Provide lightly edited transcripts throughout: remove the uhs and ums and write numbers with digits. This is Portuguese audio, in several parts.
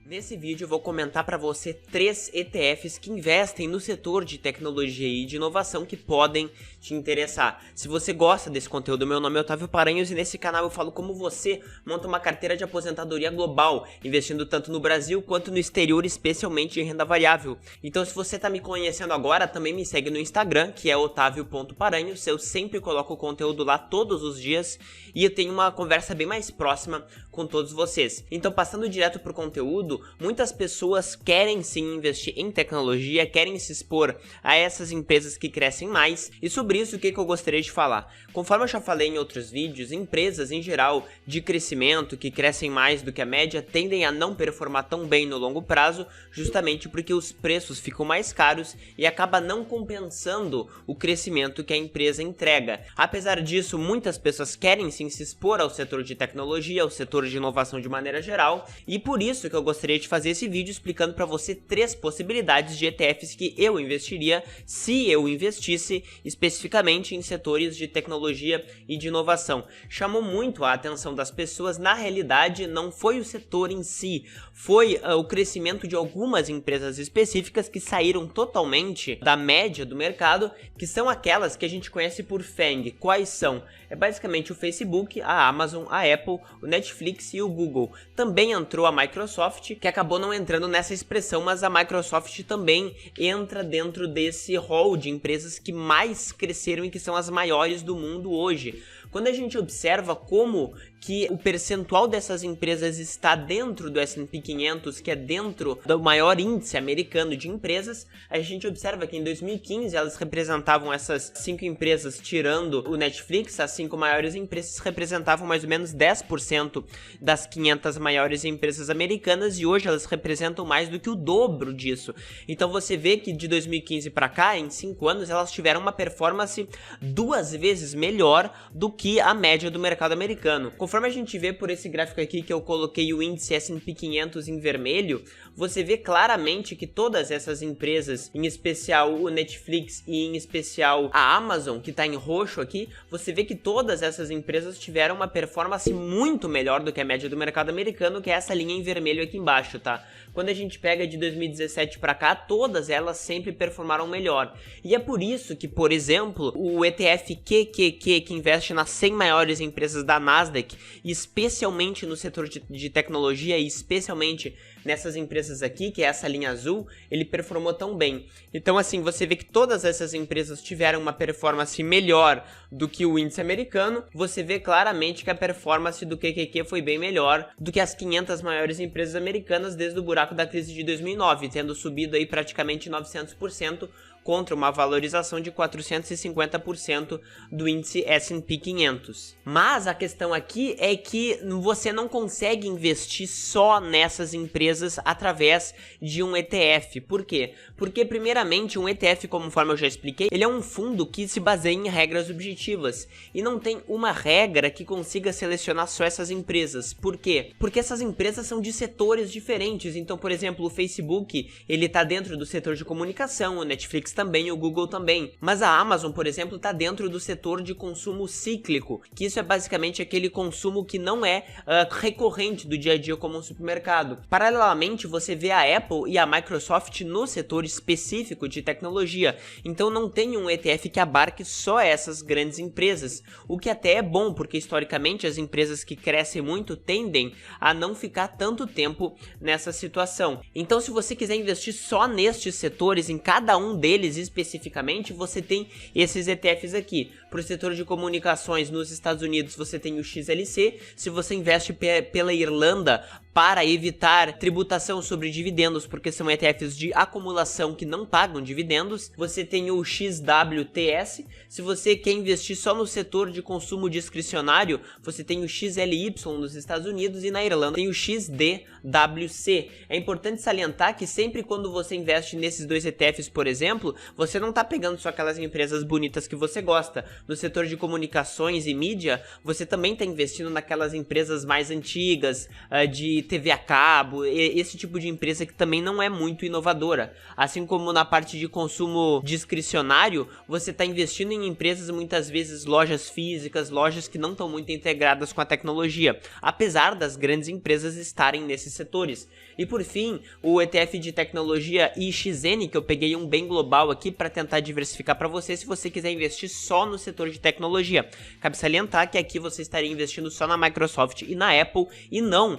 Nesse vídeo eu vou comentar para você 3 ETFs que investem no setor de tecnologia e de inovação que podem te interessar. Se você gosta desse conteúdo, meu nome é Otávio Paranhos e nesse canal eu falo como você monta uma carteira de aposentadoria global, investindo tanto no Brasil quanto no exterior, especialmente em renda variável. Então se você está me conhecendo agora, também me segue no Instagram, que é otavio.paranhos. Eu sempre coloco conteúdo lá todos os dias e eu tenho uma conversa bem mais próxima com todos vocês. Então passando direto para o conteúdo, muitas pessoas querem sim investir em tecnologia, querem se expor a essas empresas que crescem mais, e sobre isso o que eu gostaria de falar? Conforme eu já falei em outros vídeos, empresas em geral de crescimento, que crescem mais do que a média, tendem a não performar tão bem no longo prazo, justamente porque os preços ficam mais caros e acaba não compensando o crescimento que a empresa entrega. Apesar disso, muitas pessoas querem sim se expor ao setor de tecnologia, ao setor de inovação de maneira geral, e por isso que eu gostaria de fazer esse vídeo explicando para você 3 possibilidades de ETFs que eu investiria se eu investisse especificamente em setores de tecnologia e de inovação. Chamou muito a atenção das pessoas, na realidade não foi o setor em si, foi o crescimento de algumas empresas específicas que saíram totalmente da média do mercado, que são aquelas que a gente conhece por FANG. Quais são? É basicamente o Facebook, a Amazon, a Apple, o Netflix e o Google. Também entrou a Microsoft, que acabou não entrando nessa expressão, mas a Microsoft também entra dentro desse hall de empresas que mais cresceram e que são as maiores do mundo hoje. Quando a gente observa como que o percentual dessas empresas está dentro do S&P 500, que é dentro do maior índice americano de empresas, a gente observa que em 2015 elas representavam, essas 5 empresas, tirando o Netflix, as 5 maiores empresas representavam mais ou menos 10% das 500 maiores empresas americanas, e hoje elas representam mais do que o dobro disso. Então você vê que de 2015 para cá, em 5 anos, elas tiveram uma performance 2 vezes melhor do que a média do mercado americano. Conforme a gente vê por esse gráfico aqui que eu coloquei o índice S&P 500 em vermelho, você vê claramente que todas essas empresas, em especial o Netflix e em especial a Amazon, que está em roxo aqui, você vê que todas essas empresas tiveram uma performance muito melhor do que a média do mercado americano, que é essa linha em vermelho aqui embaixo, tá? Quando a gente pega de 2017 para cá, todas elas sempre performaram melhor. E é por isso que, por exemplo, o ETF QQQ, que investe nas 100 maiores empresas da Nasdaq, especialmente no setor de tecnologia e especialmente nessas empresas aqui, que é essa linha azul, ele performou tão bem. Então assim, você vê que todas essas empresas tiveram uma performance melhor do que o índice americano, você vê claramente que a performance do QQQ foi bem melhor do que as 500 maiores empresas americanas desde o buraco da crise de 2009, tendo subido aí praticamente 900%, contra uma valorização de 450% do índice S&P 500. Mas a questão aqui é que você não consegue investir só nessas empresas através de um ETF. Por quê? Porque primeiramente um ETF, conforme eu já expliquei, ele é um fundo que se baseia em regras objetivas e não tem uma regra que consiga selecionar só essas empresas. Por quê? Porque essas empresas são de setores diferentes. Então, por exemplo, o Facebook, ele está dentro do setor de comunicação, o Netflix também, o Google também, mas a Amazon, por exemplo, está dentro do setor de consumo cíclico, que isso é basicamente aquele consumo que não é recorrente do dia a dia como um supermercado. Paralelamente, você vê a Apple e a Microsoft no setor específico de tecnologia, então não tem um ETF que abarque só essas grandes empresas, o que até é bom, porque historicamente as empresas que crescem muito tendem a não ficar tanto tempo nessa situação. Então se você quiser investir só nestes setores, em cada um deles especificamente, você tem esses ETFs aqui. Para o setor de comunicações nos Estados Unidos, você tem o XLC. Se você investe pela Irlanda, para evitar tributação sobre dividendos, porque são ETFs de acumulação que não pagam dividendos, você tem o XWTS. Se você quer investir só no setor de consumo discricionário, você tem o XLY nos Estados Unidos, e na Irlanda tem o XDWC. É importante salientar que sempre quando você investe nesses dois ETFs, por exemplo, você não está pegando só aquelas empresas bonitas que você gosta. no setor de comunicações e mídia, você também está investindo naquelas empresas mais antigas, de TV a cabo, esse tipo de empresa que também não é muito inovadora. Assim como na parte de consumo discricionário, você está investindo em empresas, muitas vezes lojas físicas, lojas que não estão muito integradas com a tecnologia, apesar das grandes empresas estarem nesses setores. E por fim, o ETF de tecnologia IXN, que eu peguei um bem global aqui para tentar diversificar para você, se você quiser investir só no setor de tecnologia. Cabe salientar que aqui você estaria investindo só na Microsoft e na Apple e não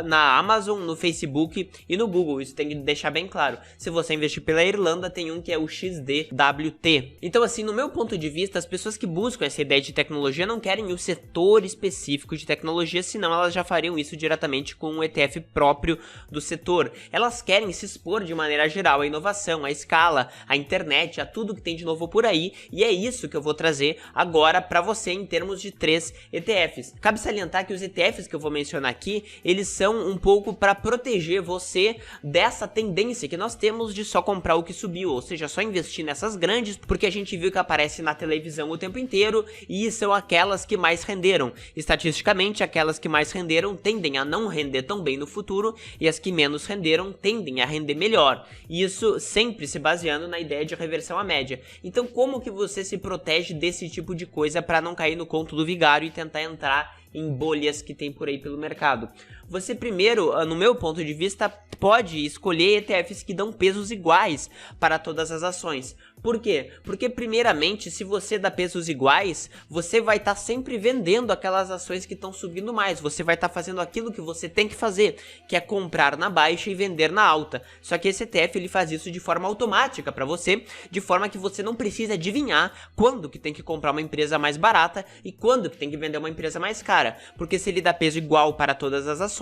na Amazon, no Facebook e no Google. Isso tem que deixar bem claro. Se você investir pela Irlanda, tem um que é o XDWT. Então assim, no meu ponto de vista, as pessoas que buscam essa ideia de tecnologia não querem o setor específico de tecnologia, senão elas já fariam isso diretamente com um ETF próprio do setor. Elas querem se expor de maneira geral à inovação, à escala, à internet, a tudo que tem de novo por aí, e é isso que eu vou trazer agora para você em termos de 3 ETFs. Cabe salientar que os ETFs que eu vou mencionar aqui, eles são um pouco para proteger você dessa tendência que nós temos de só comprar o que subiu, ou seja, só investir nessas grandes, porque a gente viu que aparece na televisão o tempo inteiro e são aquelas que mais renderam. Estatisticamente, aquelas que mais renderam tendem a não render tão bem no futuro e as que menos renderam tendem a render melhor. Isso sempre se baseando na ideia de reversão à média. Então, como que você se protege desse tipo de coisa para não cair no conto do vigário e tentar entrar em bolhas que tem por aí pelo mercado? Você primeiro, no meu ponto de vista, pode escolher ETFs que dão pesos iguais para todas as ações. Por quê? Porque primeiramente, se você dá pesos iguais, você vai estar sempre vendendo aquelas ações que estão subindo mais. Você vai estar fazendo aquilo que você tem que fazer, que é comprar na baixa e vender na alta. Só que esse ETF ele faz isso de forma automática para você, de forma que você não precisa adivinhar quando que tem que comprar uma empresa mais barata e quando que tem que vender uma empresa mais cara. Porque se ele dá peso igual para todas as ações,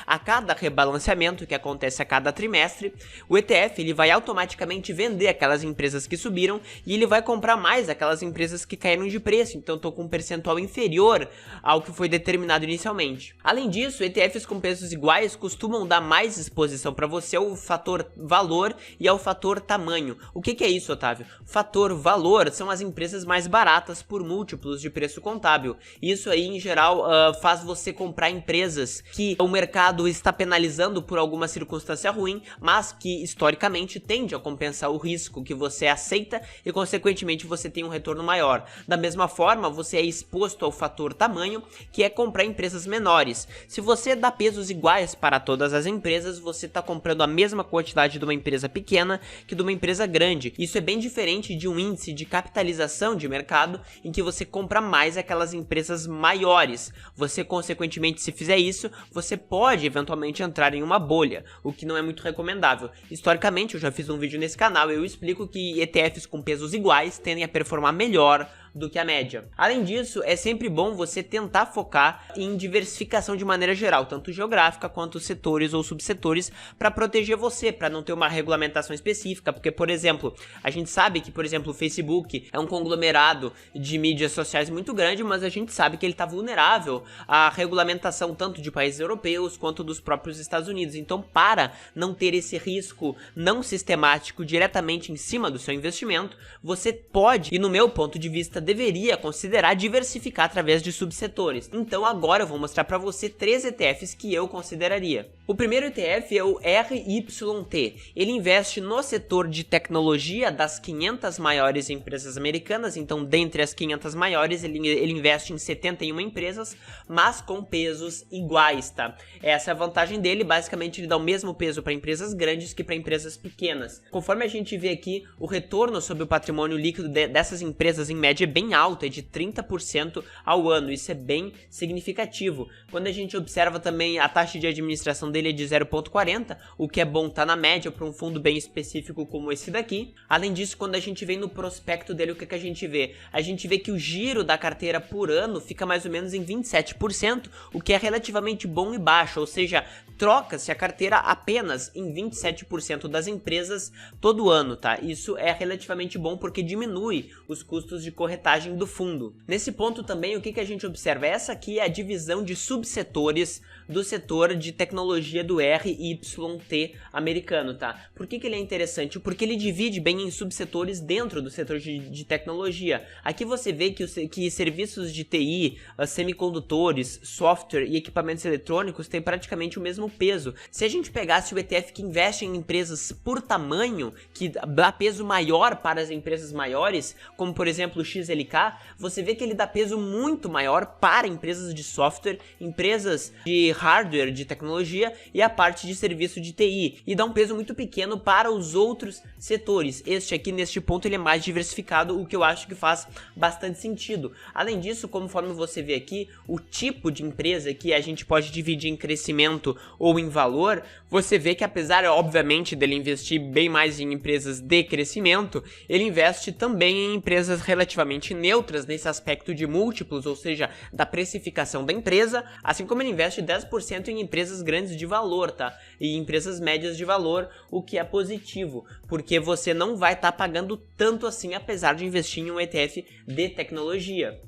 a cada rebalanceamento que acontece a cada trimestre, o ETF ele vai automaticamente vender aquelas empresas que subiram e ele vai comprar mais aquelas empresas que caíram de preço. Então estou com um percentual inferior ao que foi determinado inicialmente. Além disso, ETFs com pesos iguais costumam dar mais exposição para você ao fator valor e ao fator tamanho. O que é isso, Otávio? Fator valor são as empresas mais baratas por múltiplos de preço contábil. Isso aí, em geral, faz você comprar empresas que o mercado está penalizando por alguma circunstância ruim, mas que historicamente tende a compensar o risco que você aceita e consequentemente você tem um retorno maior. Da mesma forma, você é exposto ao fator tamanho, que é comprar empresas menores. Se você dá pesos iguais para todas as empresas, você está comprando a mesma quantidade de uma empresa pequena que de uma empresa grande. Isso é bem diferente de um índice de capitalização de mercado, em que você compra mais aquelas empresas maiores. Você, consequentemente, se fizer isso, você pode eventualmente entrar em uma bolha, o que não é muito recomendável. Historicamente, eu já fiz um vídeo nesse canal e eu explico que ETFs com pesos iguais tendem a performar melhor do que a média. Além disso, é sempre bom você tentar focar em diversificação de maneira geral, tanto geográfica quanto setores ou subsetores, para proteger você, para não ter uma regulamentação específica, porque, por exemplo, a gente sabe que, por exemplo, o Facebook é um conglomerado de mídias sociais muito grande, mas a gente sabe que ele está vulnerável à regulamentação tanto de países europeus quanto dos próprios Estados Unidos. Então, para não ter esse risco não sistemático diretamente em cima do seu investimento, você pode, e no meu ponto de vista, deveria considerar diversificar através de subsetores. Então agora eu vou mostrar para você 3 ETFs que eu consideraria. O primeiro ETF é o RYT. Ele investe no setor de tecnologia das 500 maiores empresas americanas. Então, dentre as 500 maiores, ele investe em 71 empresas, mas com pesos iguais, tá? Essa é a vantagem dele. Basicamente, ele dá o mesmo peso para empresas grandes que para empresas pequenas. Conforme a gente vê aqui, o retorno sobre o patrimônio líquido dessas empresas, em média, é bem alto, é de 30% ao ano. Isso é bem significativo. Quando a gente observa também, a taxa de administração dele é de 0,40, o que é bom, tá na média para um fundo bem específico como esse daqui. Além disso, quando a gente vem no prospecto dele, o que a gente vê? A gente vê que o giro da carteira por ano fica mais ou menos em 27%, o que é relativamente bom e baixo, ou seja, troca-se a carteira apenas em 27% das empresas todo ano, tá? Isso é relativamente bom porque diminui os custos de corretagem do fundo. Nesse ponto também, o que a gente observa? Essa aqui é a divisão de subsetores do setor de tecnologia do RYT americano, tá? Por que ele é interessante? Porque ele divide bem em subsetores dentro do setor de tecnologia. Aqui você vê que serviços de TI, semicondutores, software e equipamentos eletrônicos têm praticamente o mesmo peso. Se a gente pegasse o ETF que investe em empresas por tamanho, que dá peso maior para as empresas maiores, como por exemplo o XLK, você vê que ele dá peso muito maior para empresas de software, empresas de hardware, de tecnologia e a parte de serviço de TI, e dá um peso muito pequeno para os outros setores. Este aqui, neste ponto, ele é mais diversificado, o que eu acho que faz bastante sentido. Além disso, conforme você vê aqui, o tipo de empresa que a gente pode dividir em crescimento ou em valor, você vê que apesar, obviamente, dele investir bem mais em empresas de crescimento, ele investe também em empresas relativamente neutras nesse aspecto de múltiplos, ou seja, da precificação da empresa, assim como ele investe 10% em empresas grandes de valor, tá? E empresas médias de valor, o que é positivo, porque você não vai estar pagando tanto assim, apesar de investir em um ETF de tecnologia.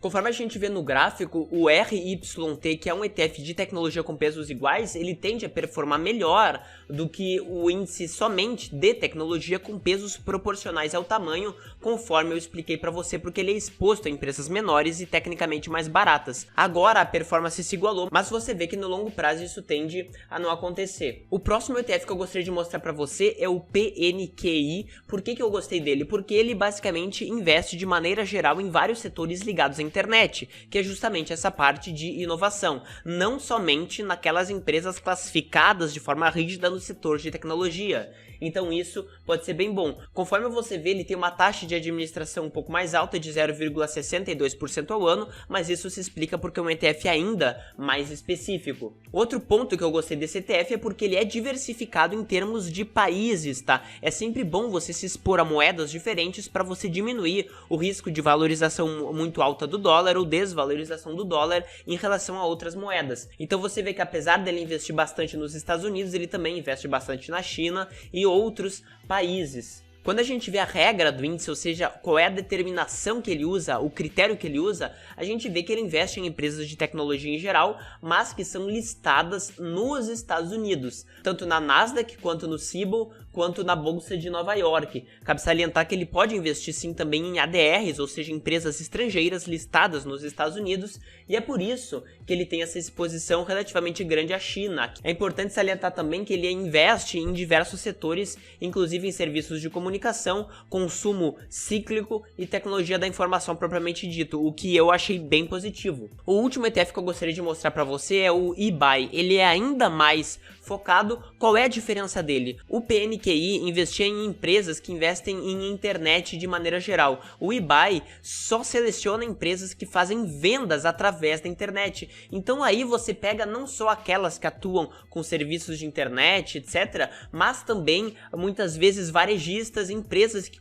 Conforme a gente vê no gráfico, o RYT, que é um ETF de tecnologia com pesos iguais, ele tende a performar melhor do que o índice somente de tecnologia com pesos proporcionais ao tamanho, conforme eu expliquei para você, porque ele é exposto a empresas menores e tecnicamente mais baratas. Agora a performance se igualou, mas você vê que no longo prazo isso tende a não acontecer. O próximo ETF que eu gostaria de mostrar para você é o PNQI. Por que eu gostei dele? Porque ele basicamente investe de maneira geral em vários setores ligados à internet, que é justamente essa parte de inovação, não somente naquelas empresas classificadas de forma rígida no setor de tecnologia. Então isso pode ser bem bom. Conforme você vê, ele tem uma taxa de administração um pouco mais alta, de 0,62% ao ano, mas isso se explica porque é um ETF ainda mais específico. Outro ponto que eu gostei desse ETF é porque ele é diversificado em termos de países, tá? É sempre bom você se expor a moedas diferentes para você diminuir o risco de valorização muito alta do dólar ou desvalorização do dólar em relação a outras moedas. Então você vê que apesar dele investir bastante nos Estados Unidos, ele também investe bastante na China e outros países. Quando a gente vê a regra do índice, ou seja, qual é a determinação que ele usa, o critério que ele usa, a gente vê que ele investe em empresas de tecnologia em geral, mas que são listadas nos Estados Unidos, tanto na Nasdaq, quanto no Cboe, quanto na Bolsa de Nova York. Cabe salientar que ele pode investir sim também em ADRs, ou seja, empresas estrangeiras listadas nos Estados Unidos, e é por isso que ele tem essa exposição relativamente grande à China. É importante salientar também que ele investe em diversos setores, inclusive em serviços de comunicação, consumo cíclico e tecnologia da informação propriamente dito, o que eu achei bem positivo. O último ETF que eu gostaria de mostrar para você é o eBuy. Ele é ainda mais focado. Qual é a diferença dele? O PNQI investia em empresas que investem em internet de maneira geral. O eBuy só seleciona empresas que fazem vendas através da internet. Então aí você pega não só aquelas que atuam com serviços de internet, etc., mas também muitas vezes varejistas, empresas que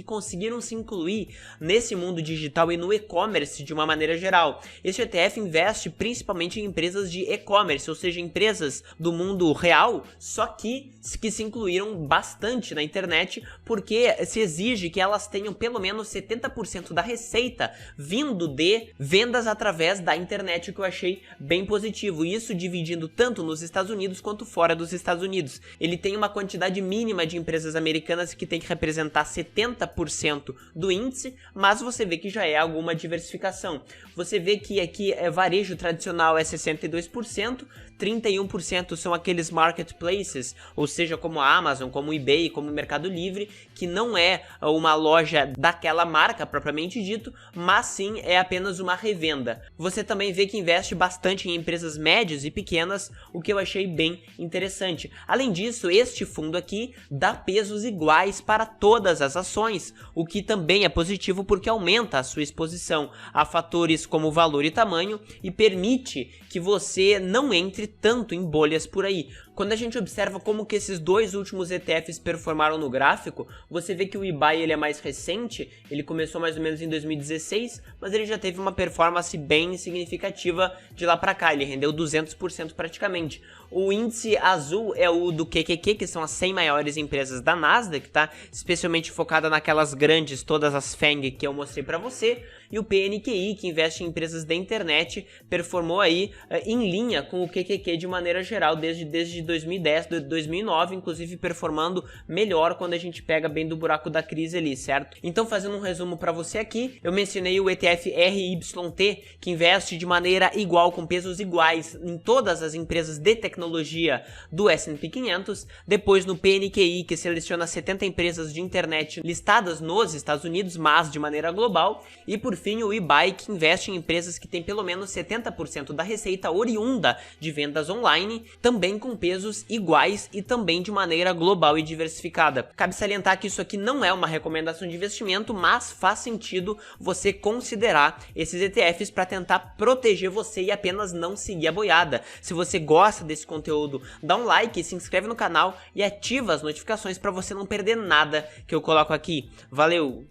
conseguiram se incluir nesse mundo digital e no e-commerce de uma maneira geral. Este ETF investe principalmente em empresas de e-commerce, ou seja, empresas do mundo real, só que se incluíram bastante na internet, porque se exige que elas tenham pelo menos 70% da receita vindo de vendas através da internet, o que eu achei bem positivo, e isso dividindo tanto nos Estados Unidos quanto fora dos Estados Unidos. Ele tem uma quantidade mínima de empresas americanas que tem que representar 70% do índice, mas você vê que já é alguma diversificação. Você vê que aqui varejo tradicional é 62%, 31% são aqueles marketplaces, ou seja, como a Amazon, como o eBay, como o Mercado Livre, que não é uma loja daquela marca propriamente dito, mas sim é apenas uma revenda. Você também vê que investe bastante em empresas médias e pequenas, o que eu achei bem interessante. Além disso, este fundo aqui dá pesos iguais para todas as ações, o que também é positivo porque aumenta a sua exposição a fatores como valor e tamanho e permite que você não entre tanto em bolhas por aí. Quando a gente observa como que esses dois últimos ETFs performaram no gráfico, você vê que o eBuy ele é mais recente, ele começou mais ou menos em 2016, mas ele já teve uma performance bem significativa de lá pra cá, ele rendeu 200% praticamente. O índice azul é o do QQQ, que são as 100 maiores empresas da Nasdaq, tá? Especialmente focada naquelas grandes, todas as FANG que eu mostrei pra você. E o PNQI, que investe em empresas da internet, performou aí em linha com o QQQ de maneira geral desde 2010, 2009, inclusive performando melhor quando a gente pega bem do buraco da crise ali, certo? Então, fazendo um resumo para você aqui, eu mencionei o ETF RYT, que investe de maneira igual, com pesos iguais em todas as empresas de tecnologia do S&P 500, depois no PNQI, que seleciona 70 empresas de internet listadas nos Estados Unidos, mas de maneira global, e por fim o eBuy, que investe em empresas que têm pelo menos 70% da receita oriunda de vendas online, também com pesos iguais e também de maneira global e diversificada. Cabe salientar que isso aqui não é uma recomendação de investimento, mas faz sentido você considerar esses ETFs para tentar proteger você e apenas não seguir a boiada. Se você gosta desse conteúdo, dá um like, se inscreve no canal e ativa as notificações para você não perder nada que eu coloco aqui. Valeu!